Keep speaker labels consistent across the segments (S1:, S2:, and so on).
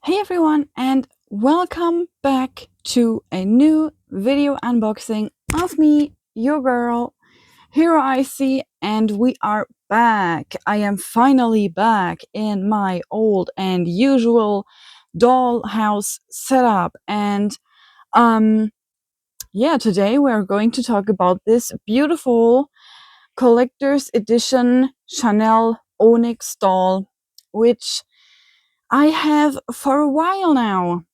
S1: Hey everyone, and welcome back to a new video unboxing of me, your girl, Hero IC, and we are back. I am finally back in my old and usual dollhouse setup, and yeah, today we're going to talk about this beautiful collector's edition Shanelle Onyx doll, which I have for a while now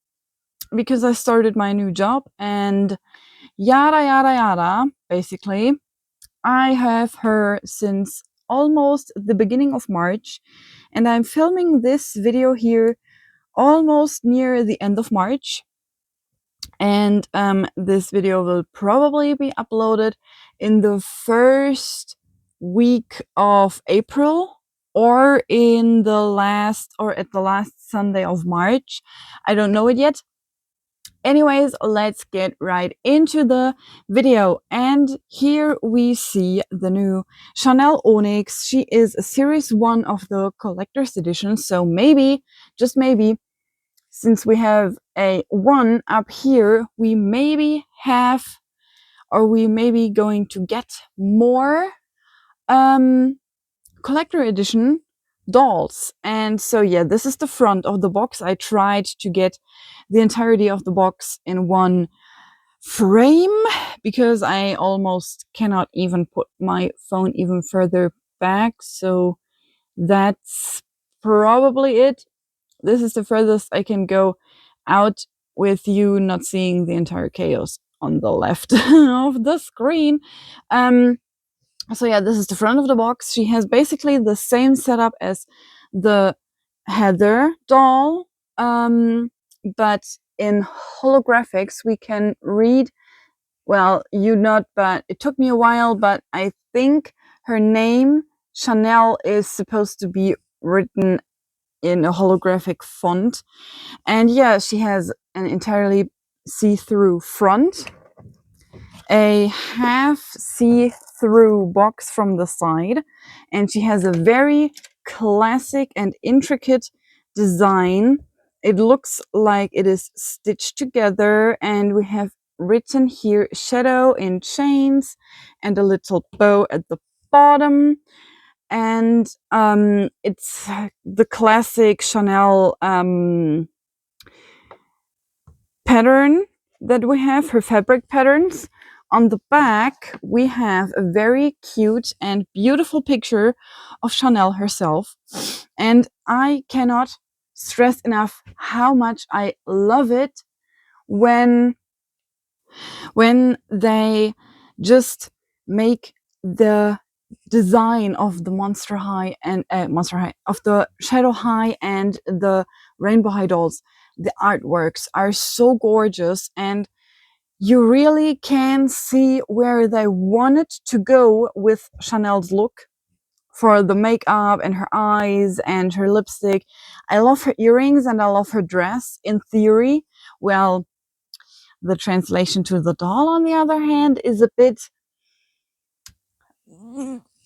S1: because I started my new job and yada yada yada. Basically, I have her since almost the beginning of March, and I'm filming this video here almost near the end of March. And this video will probably be uploaded in the first week of April or in the last or at the last Sunday of March. I don't know it yet. Anyways, let's get right into the video. And here we see the new Shanelle Onyx. She is a series 1 of the collector's edition. So maybe, just maybe, since we have a 1 up here, we maybe have, or we may be going to get more collector edition dolls. And so yeah, this is the front of the box. I tried to get the entirety of the box in one frame because I almost cannot even put my phone even further back. So that's probably it. This is the furthest I can go out with you not seeing the entire chaos on the left of the screen. So yeah, this is the front of the box. She has basically the same setup as the Heather doll, but in holographics we can read, well, you not, but it took me a while, but I think her name, Shanelle, is supposed to be written in a holographic font. And yeah, she has an entirely see-through front, a half see-through box from the side, and she has a very classic and intricate design. It looks like it is stitched together, and we have written here shadow in chains and a little bow at the bottom. And it's the classic Shanelle pattern that we have, her fabric patterns. On the back, we have a very cute and beautiful picture of Shanelle herself. And I cannot stress enough how much I love it when they just make the design of the Monster High and of the Shadow High and the Rainbow High dolls. The artworks are so gorgeous, and you really can see where they wanted to go with Chanel's look for the makeup and her eyes and her lipstick. I love her earrings and I love her dress in theory. Well, the translation to the doll, on the other hand, is a bit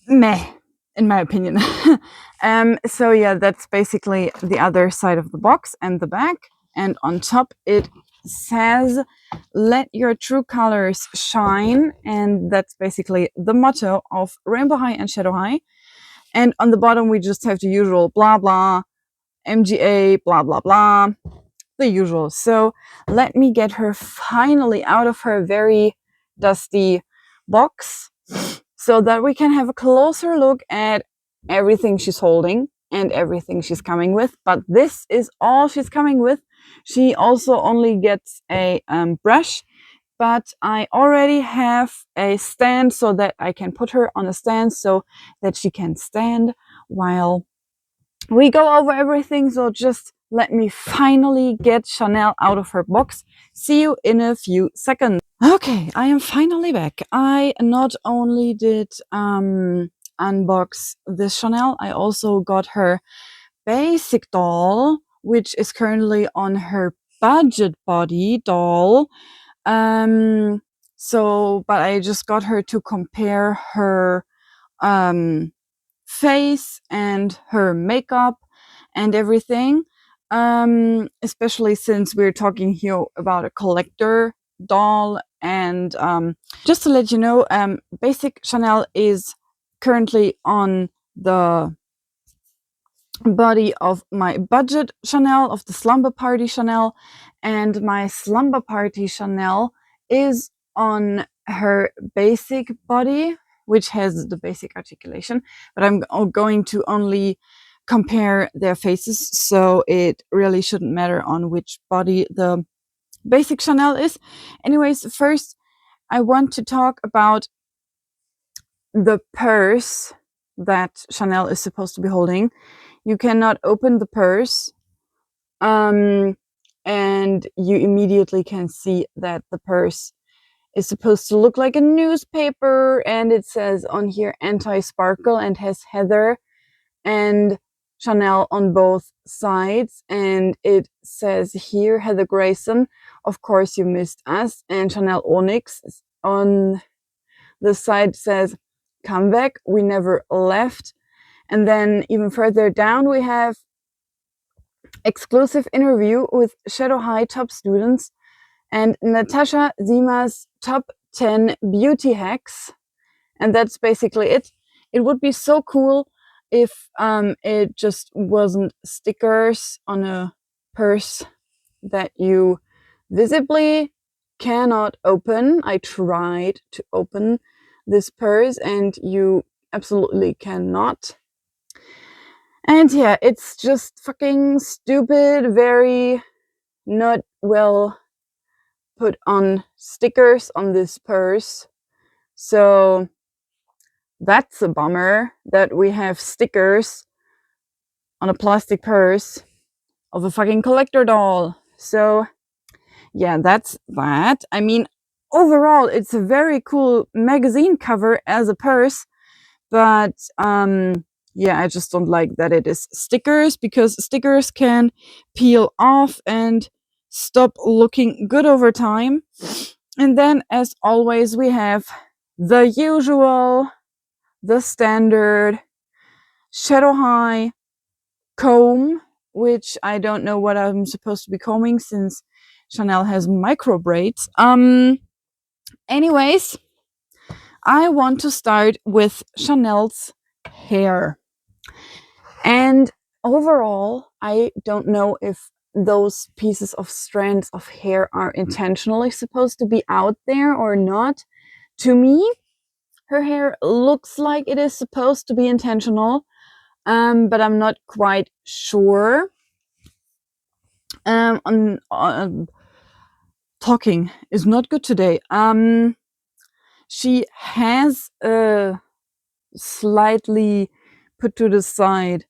S1: meh, in my opinion. So yeah, that's basically the other side of the box and the back. And on top it says, "Let your true colors shine." And that's basically the motto of Rainbow High and Shadow High. And on the bottom we just have the usual blah blah, MGA, blah blah blah, the usual. So let me get her finally out of her very dusty box so that we can have a closer look at everything she's holding and everything she's coming with. But this is all she's coming with. She also only gets a brush, but I already have a stand so that I can put her on a stand so that she can stand while we go over everything. So just let me finally get Shanelle out of her box. See you in a few seconds. Okay, I am finally back. I not only did unbox this Shanelle, I also got her basic doll, which is currently on her budget body doll. So, but I just got her to compare her face and her makeup and everything. especially since we're talking here about a collector doll. And just to let you know, Basic Chanel is currently on the body of my budget Chanel, of the Slumber Party Chanel, and my Slumber Party Chanel is on her basic body, which has the basic articulation, but I'm going to only compare their faces, so it really shouldn't matter on which body the basic Chanel is. Anyways, first I want to talk about the purse that Chanel is supposed to be holding. You cannot open the purse, and you immediately can see that the purse is supposed to look like a newspaper, and it says on here anti-sparkle and has Heather and Chanel on both sides, and it says here Heather Grayson, of course you missed us, and Shanelle Onyx on the side says come back, we never left. And then even further down we have exclusive interview with Shadow High top students and Natasha Zima's top 10 beauty hacks. And that's basically it. It would be so cool if it just wasn't stickers on a purse that you visibly cannot open. I tried to open this purse and you absolutely cannot. And yeah, it's just fucking stupid, very not well put on stickers on this purse. So that's a bummer that we have stickers on a plastic purse of a fucking collector doll. So yeah, that's that. I mean, overall, it's a very cool magazine cover as a purse, but yeah, I just don't like that it is stickers, because stickers can peel off and stop looking good over time. And then, as always, we have the usual, the standard Shadow High comb, which I don't know what I'm supposed to be combing since Chanel has micro braids. Anyways, I want to start with Chanel's hair. And overall, I don't know if those pieces of strands of hair are intentionally supposed to be out there or not. To me, her hair looks like it is supposed to be intentional, but I'm not quite sure. Talking is not good today. She has a slightly put to the side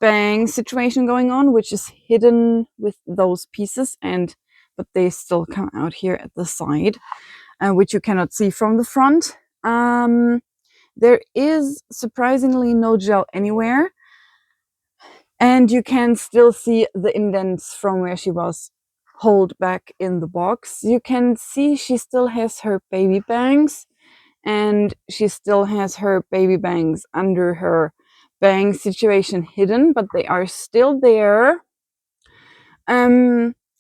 S1: bang situation going on, which is hidden with those pieces, but they still come out here at the side, which you cannot see from the front. There is surprisingly no gel anywhere, and you can still see the indents from where she was holed back in the box. You can see she still has her baby bangs, and she still has her baby bangs under her bang situation hidden, but they are still there.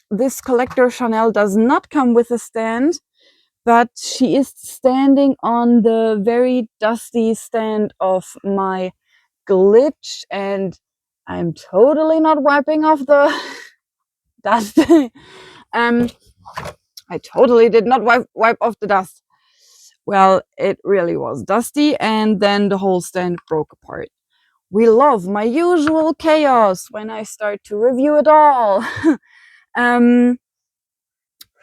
S1: This collector Chanel does not come with a stand, but she is standing on the very dusty stand of my glitch, and I'm totally not wiping off the dust. I totally did not wipe off the dust. Well, it really was dusty, and then the whole stand broke apart. We love my usual chaos when I start to review it all.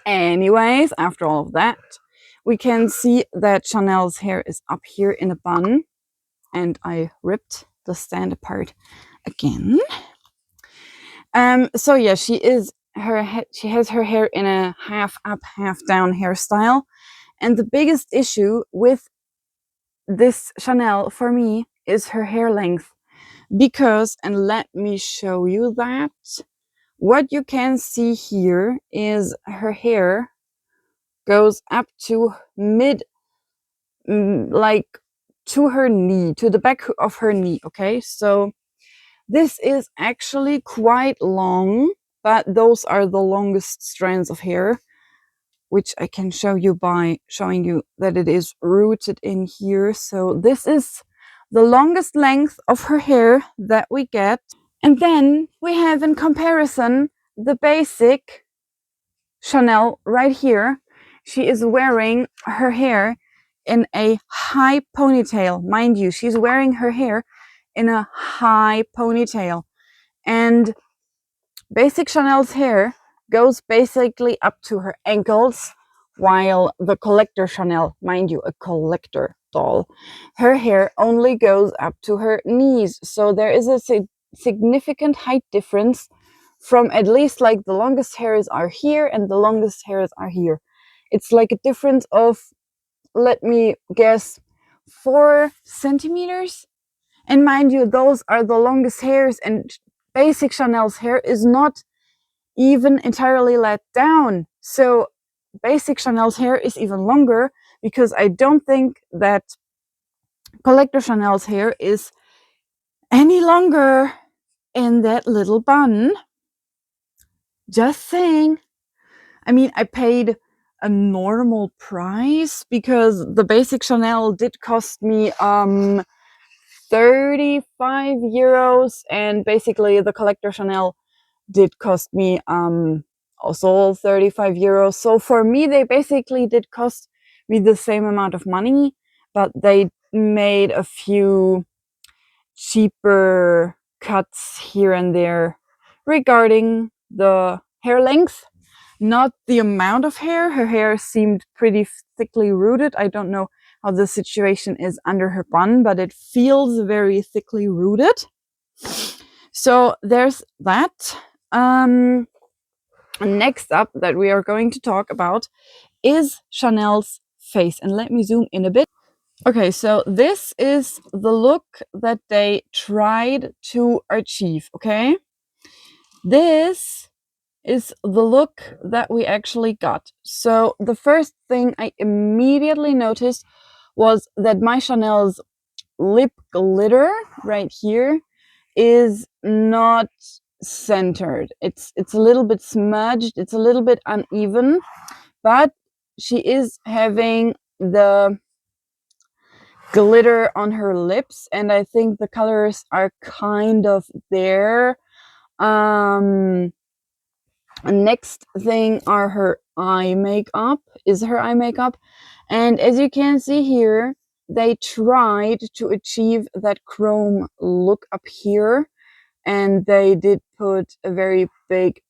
S1: Anyways, after all of that, we can see that Chanel's hair is up here in a bun, and I ripped the stand apart again. So yeah, she has her hair in a half up, half down hairstyle. And the biggest issue with this Chanel for me is her hair length. Because, and let me show you that, what you can see here is her hair goes up to like to her knee, to the back of her knee, okay? So This is actually quite long, but those are the longest strands of hair, which I can show you by showing you that it is rooted in here. So this is the longest length of her hair that we get. And then we have in comparison the basic Shanelle right here. She is wearing her hair in a high ponytail. Mind you, she's wearing her hair in a high ponytail. And basic Shanelle's hair goes basically up to her ankles, while the collector Shanelle, mind you, a collector doll, her hair only goes up to her knees. So there is a significant height difference from at least like the longest hairs are here and the longest hairs are here. It's like a difference of, let me guess, 4 centimeters. And mind you, those are the longest hairs, and basic Shanelle's hair is not even entirely let down. So basic Shanelle's hair is even longer, because I don't think that collector Shanelle's hair is any longer in that little bun. Just saying. I mean, I paid a normal price because the basic Shanelle did cost me 35 euros, and basically the collector Shanelle did cost me also 35 euros. So for me, they basically did cost me the same amount of money, but they made a few cheaper cuts here and there regarding the hair length, not the amount of hair. Her hair seemed pretty thickly rooted. I don't know how the situation is under her bun, but it feels very thickly rooted. So there's that. Next up that we are going to talk about is Shanelle's face. And let me zoom in a bit. Okay, so this is the look that they tried to achieve, okay? This is the look that we actually got. So the first thing I immediately noticed was that my Shanelle's lip glitter right here is not centered. It's a little bit smudged, it's a little bit uneven, but she is having the glitter on her lips, and I think the colors are kind of there. Next thing are her eye makeup, and as you can see here, they tried to achieve that chrome look up here, and they did put a very big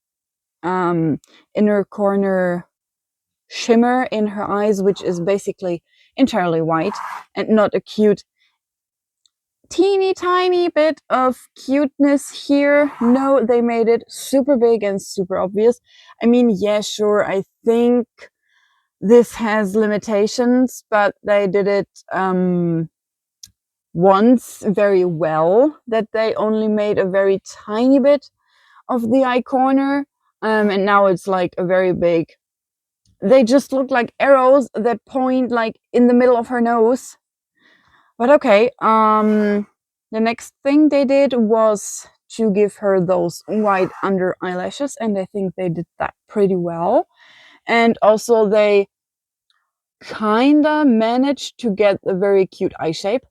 S1: inner corner shimmer in her eyes, which is basically entirely white and not a cute teeny tiny bit of cuteness here. No, they made it super big and super obvious. I mean, yeah, sure, I think this has limitations, but they did it once very well, that they only made a very tiny bit of the eye corner, and now it's like a very big, they just look like arrows that point like in the middle of her nose. But okay, the next thing they did was to give her those white under eyelashes, and I think they did that pretty well. And also they kinda managed to get a very cute eye shape.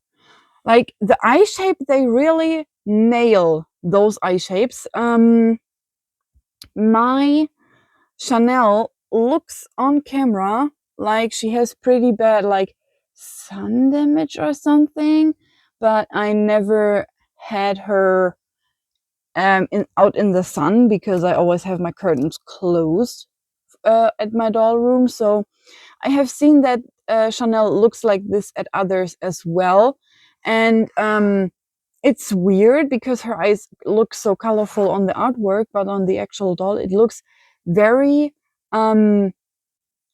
S1: Like the eye shape, they really nail those eye shapes. My Shanelle looks on camera like she has pretty bad like sun damage or something, but I never had her out in the sun because I always have my curtains closed at my doll room. So I have seen that Shanelle looks like this at others as well, and it's weird because her eyes look so colorful on the artwork, but on the actual doll it looks very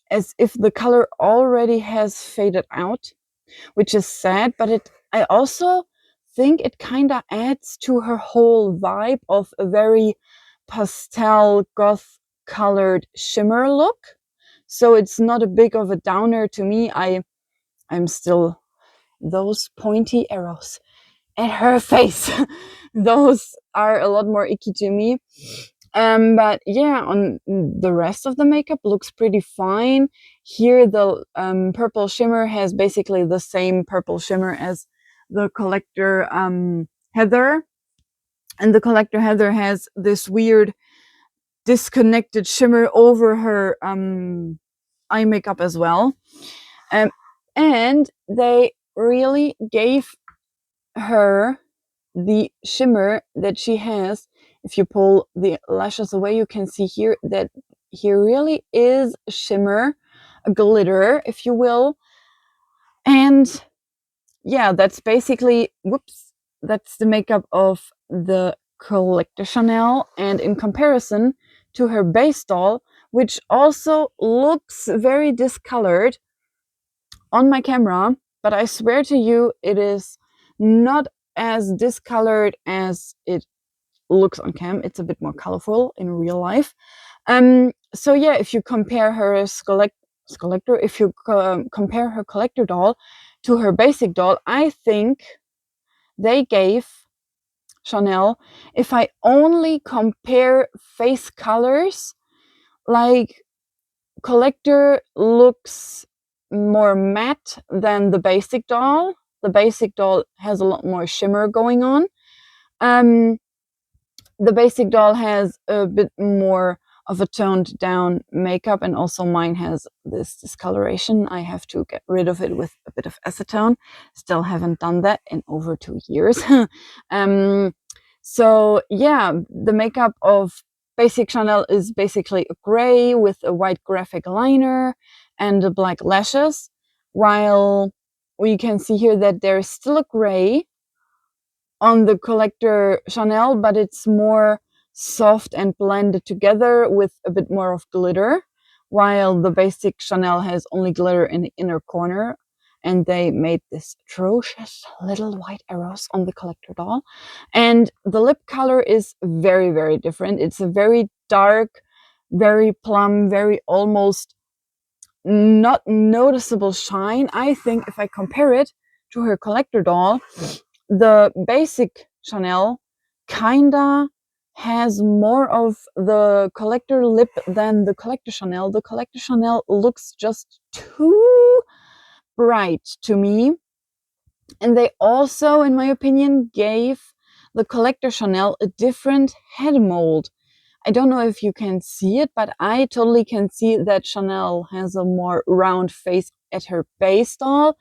S1: as if the color already has faded out, which is sad, but I also think it kind of adds to her whole vibe of a very pastel goth colored shimmer look. So it's not a big of a downer to me. I'm still those pointy arrows. at her face. Those are a lot more icky to me. But yeah, on the rest of the makeup looks pretty fine. Here the purple shimmer has basically the same purple shimmer as the collector Heather. And the collector Heather has this weird disconnected shimmer over her eye makeup as well. And they really gave her the shimmer that she has. If you pull the lashes away, you can see here that here really is shimmer, a glitter, if you will. And yeah, that's basically, whoops, that's the makeup of the Collector Chanel. And in comparison to her base doll, which also looks very discolored on my camera, but I swear to you, it is not as discolored as it looks on cam. It's a bit more colorful in real life. So yeah, if you compare her collector, if you compare her collector doll to her basic doll, I think they gave Chanel, if I only compare face colors, like collector looks more matte than the basic doll. The basic doll has a lot more shimmer going on. The basic doll has a bit more of a toned down makeup, and also mine has this discoloration. I have to get rid of it with a bit of acetone. Still haven't done that in over 2 years. So yeah, the makeup of basic Chanel is basically a gray with a white graphic liner and a black lashes, while we can see here that there is still a gray on the collector Chanel, but it's more soft and blended together with a bit more of glitter, while the basic Chanel has only glitter in the inner corner. And they made this atrocious little white arrows on the collector doll. And the lip color is very, very different. It's a very dark, very plum, very almost not noticeable shine. I think if I compare it to her collector doll, the basic Chanel kinda has more of the collector lip than the collector Chanel. The collector Chanel looks just too bright to me. And they also, in my opinion, gave the collector Chanel a different head mold. I don't know if you can see it, but I totally can see that Chanel has a more round face at her base doll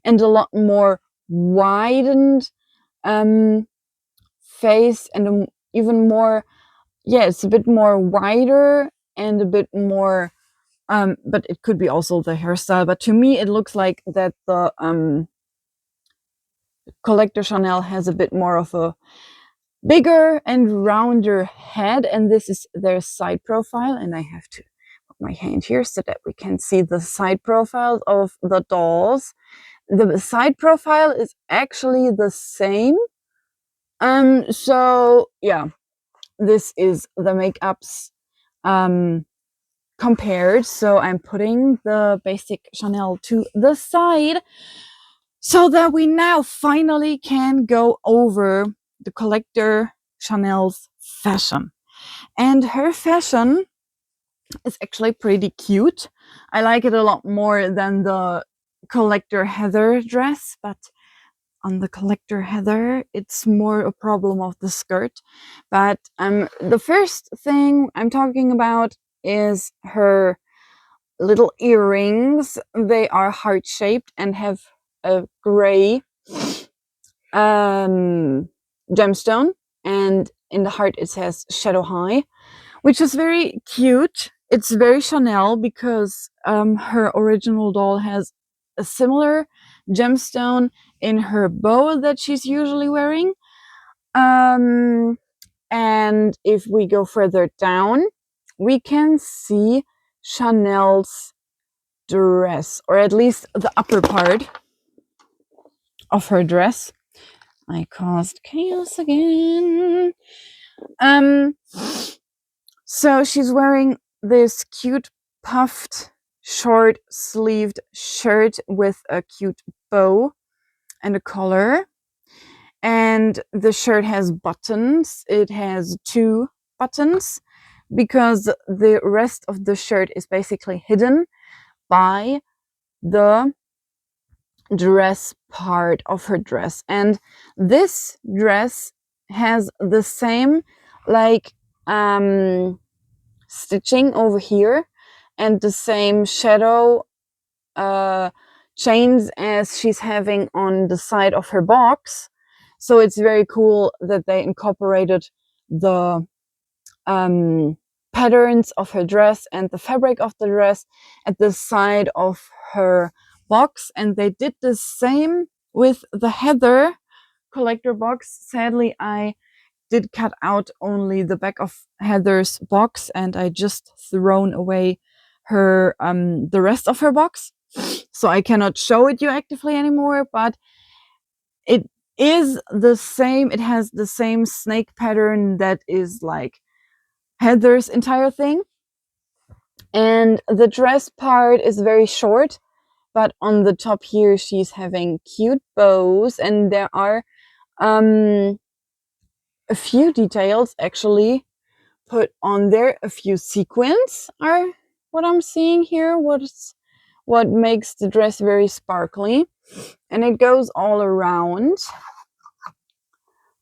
S1: and a lot more widened face, and even more, yeah, it's a bit more wider and a bit more, but it could be also the hairstyle. But to me, it looks like that the collector Chanel has a bit more of a bigger and rounder head, and this is their side profile. And I have to put my hand here so that we can see the side profiles of the dolls. The side profile is actually the same. So yeah, this is the makeups compared. So I'm putting the basic Chanel to the side so that we now finally can go over the collector Chanel's fashion. And her fashion is actually pretty cute. I like it a lot more than the collector Heather dress, but on the collector Heather, it's more a problem of the skirt. But the first thing I'm talking about is her little earrings. They are heart-shaped and have a gray gemstone, and in the heart it says Shadow High, which is very cute. It's very Chanel because her original doll has a similar gemstone in her bow that she's usually wearing. And if we go further down, we can see Chanel's dress, or at least the upper part of her dress. I caused chaos again. So she's wearing this cute puffed short sleeved shirt with a cute bow and a collar. And the shirt has buttons. It has 2 buttons because the rest of the shirt is basically hidden by the dress part of her dress. And this dress has the same like stitching over here and the same shadow chains as she's having on the side of her box. So it's very cool that they incorporated the patterns of her dress and the fabric of the dress at the side of her box. And they did the same with the Heather collector box. Sadly, I did cut out only the back of Heather's box and I just thrown away her the rest of her box. So I cannot show it you actively anymore, but it is the same. It has the same snake pattern that is like Heather's entire thing. And the dress part is very short, but on the top here, she's having cute bows and there are a few details actually put on there. A few sequins are what I'm seeing here. What makes the dress very sparkly. And it goes all around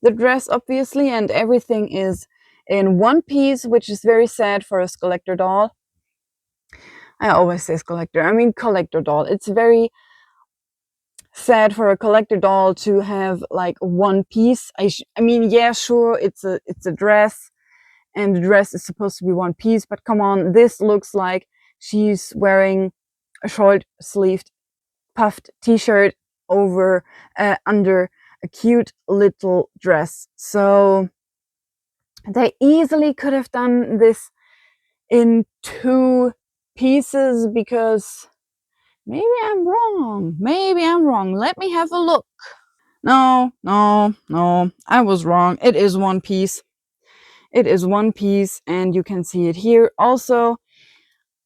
S1: the dress, obviously, and everything is in one piece, which is very sad for a collector doll. I always say collector, I mean collector doll. It's very sad for a collector doll to have like one piece. I mean, yeah, sure, it's a dress, and the dress is supposed to be one piece, but come on, this looks like she's wearing a short-sleeved puffed t-shirt over under a cute little dress. So they easily could have done this in 2 pieces because maybe I'm wrong. Maybe I'm wrong. Let me have a look. No, I was wrong. It is 1 piece. It is 1 piece and you can see it here. Also,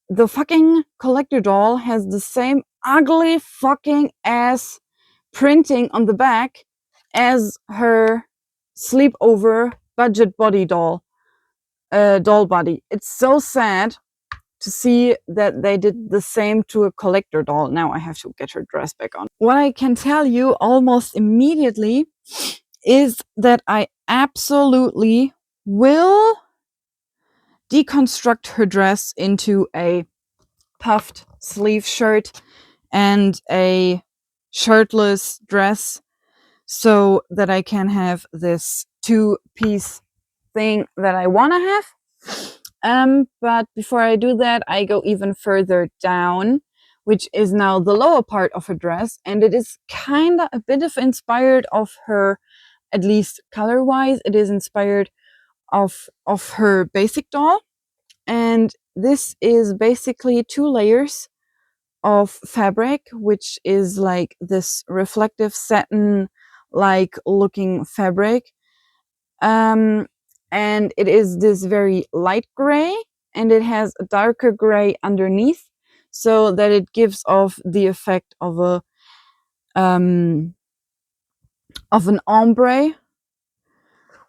S1: the fucking collector doll has the same ugly fucking ass printing on the back as her sleepover budget body doll body. It's so sad to see that they did the same to a collector doll. Now I have to get her dress back on. What I can tell you almost immediately is that I absolutely will deconstruct her dress into a puffed sleeve shirt and a shirtless dress so that I can have this 2-piece thing that I want to have. But before I do that, I go even further down, which is now the lower part of her dress, and it is kind of a bit of inspired of her, at least color-wise, it is inspired of her basic doll. And this is basically 2 layers of fabric, which is like this reflective satin like looking fabric. And it is this very light gray and it has a darker gray underneath so that it gives off the effect of an ombre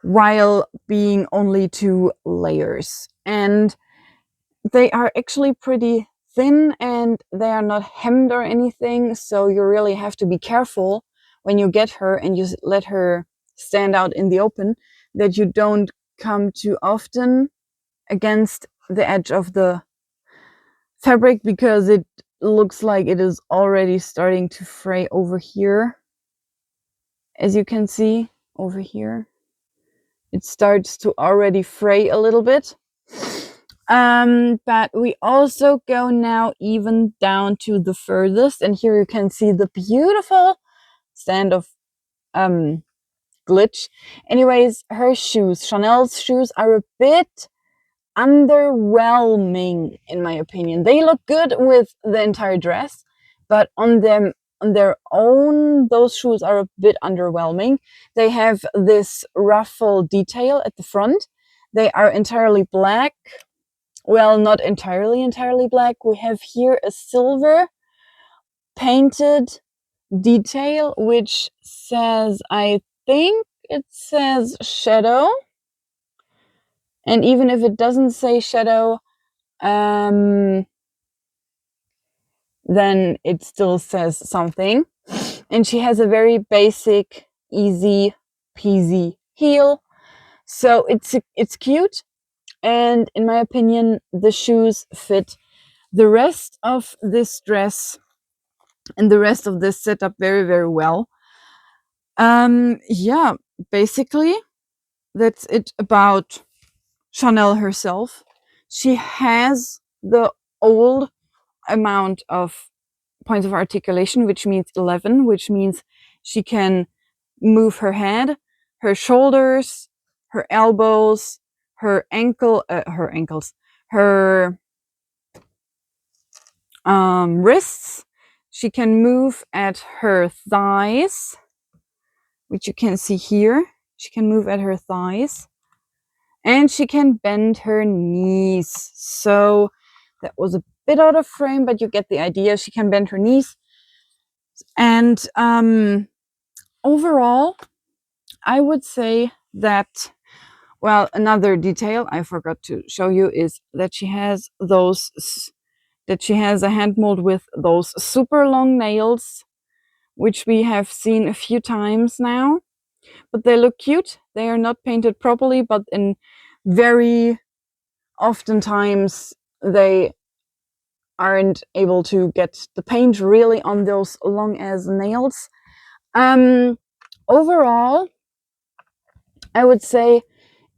S1: while being only 2 layers. And they are actually pretty thin and they are not hemmed or anything, so you really have to be careful when you get her and you let her stand out in the open that you don't come too often against the edge of the fabric because it looks like it is already starting to fray over here. As you can see over here, it starts to already fray a little bit. But we also go now even down to the furthest, and here you can see the beautiful stand of glitch. Anyways, her shoes, Chanel's shoes, are a bit underwhelming in my opinion. They look good with the entire dress, but on their own, those shoes are a bit underwhelming. They have this ruffle detail at the front. They are entirely black. Well, not entirely black. We have here a silver painted detail, which says, I think it says shadow. And even if it doesn't say shadow, then it still says something. And she has a very basic, easy peasy heel. So it's cute. And in my opinion, the shoes fit the rest of this dress and the rest of this setup very, very well. Yeah, basically, that's it about Shanelle herself. She has the old amount of points of articulation, which means 11, which means she can move her head, her shoulders, her elbows, her ankles, her wrists. She can move at her thighs, which you can see here. She can move at her thighs. And she can bend her knees. So that was a bit out of frame, but you get the idea. She can bend her knees. And overall, I would say that, well, another detail I forgot to show you is that she has a hand mold with those super long nails, which we have seen a few times now. But they look cute. They are not painted properly, but in very oftentimes they aren't able to get the paint really on those long as nails. Overall, I would say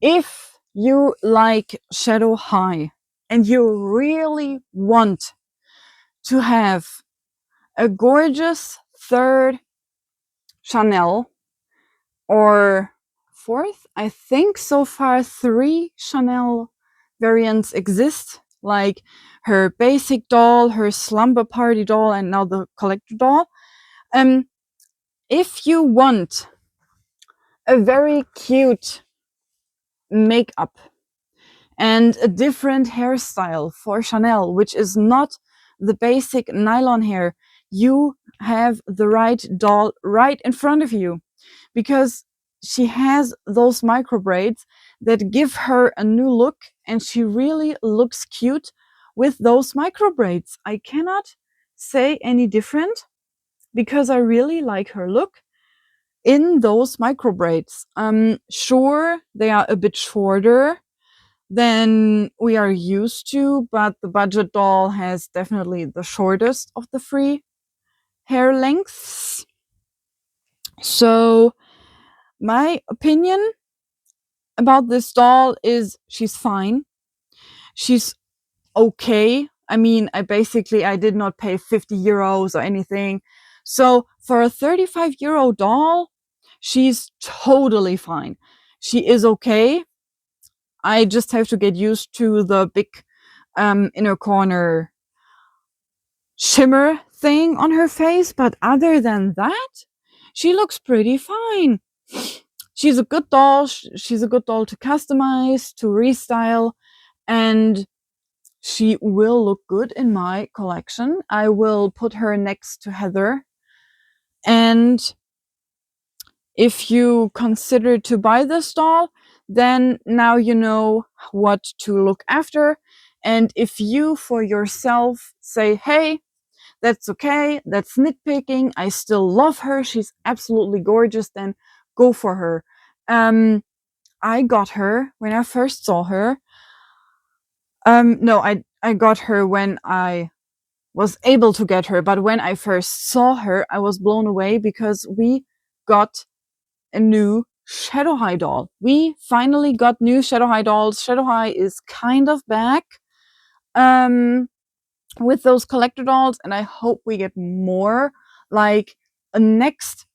S1: if you like Shadow High and you really want to have a gorgeous third Chanel or fourth, I think so far 3 Chanel variants exist, like her basic doll, her slumber party doll, and now the collector doll. If you want a very cute makeup and a different hairstyle for Chanel, which is not the basic nylon hair, you have the right doll right in front of you, because she has those micro braids that give her a new look, and she really looks cute with those micro braids. I cannot say any different because I really like her look in those micro braids. Sure, they are a bit shorter than we are used to, but the budget doll has definitely the shortest of the 3 hair lengths. So my opinion about this doll is she's fine. She's okay. I mean, I did not pay 50 euros or anything. So for a 35-euro doll, she's totally fine. She is okay. I just have to get used to the big inner corner shimmer thing on her face. But other than that, she looks pretty fine. She's a good doll. She's a good doll to customize, to restyle, and she will look good in my collection. I will put her next to Heather. And if you consider to buy this doll, then now you know what to look after. And if you for yourself say, hey, that's okay, that's nitpicking, I still love her, she's absolutely gorgeous, then go for her. I got her when I first saw her. No, I got her when I was able to get her, but when I first saw her, I was blown away because we got a new Shadow High doll. We finally got new Shadow High dolls. Shadow High is kind of back with those collector dolls, and I hope we get more, like a next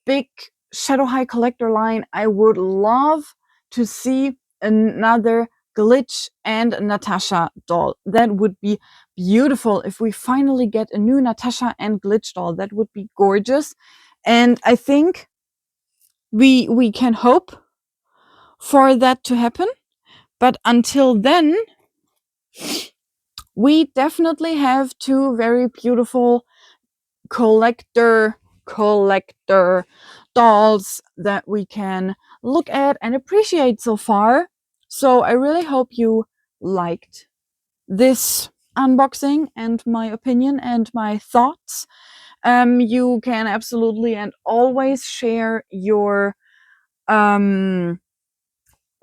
S1: big Shadow High collector line. I would love to see another Glitch and Natasha doll. That would be beautiful if we finally get a new Natasha and Glitch doll. That would be gorgeous. And I think we can hope for that to happen. But until then, we definitely have 2 very beautiful collector dolls that we can look at and appreciate so far. So I really hope you liked this unboxing and my opinion and my thoughts. You can absolutely and always share your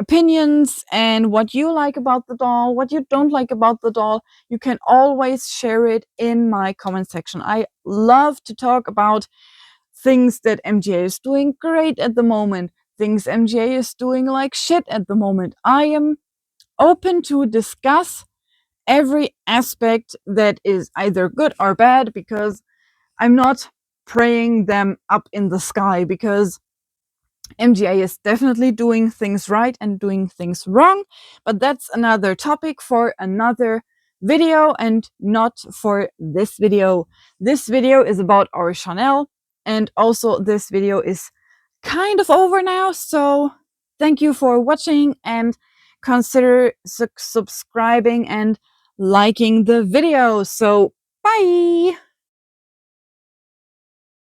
S1: opinions and what you like about the doll, what you don't like about the doll. You can always share it in my comment section. I love to talk about things that MGA is doing great at the moment, things MGA is doing like shit at the moment. I am open to discuss every aspect that is either good or bad, because I'm not praying them up in the sky, because MGA is definitely doing things right and doing things wrong, but that's another topic for another video and not for this video. This video is about our Shanelle, and also this video is kind of over now, so thank you for watching and consider subscribing and liking the video. So bye!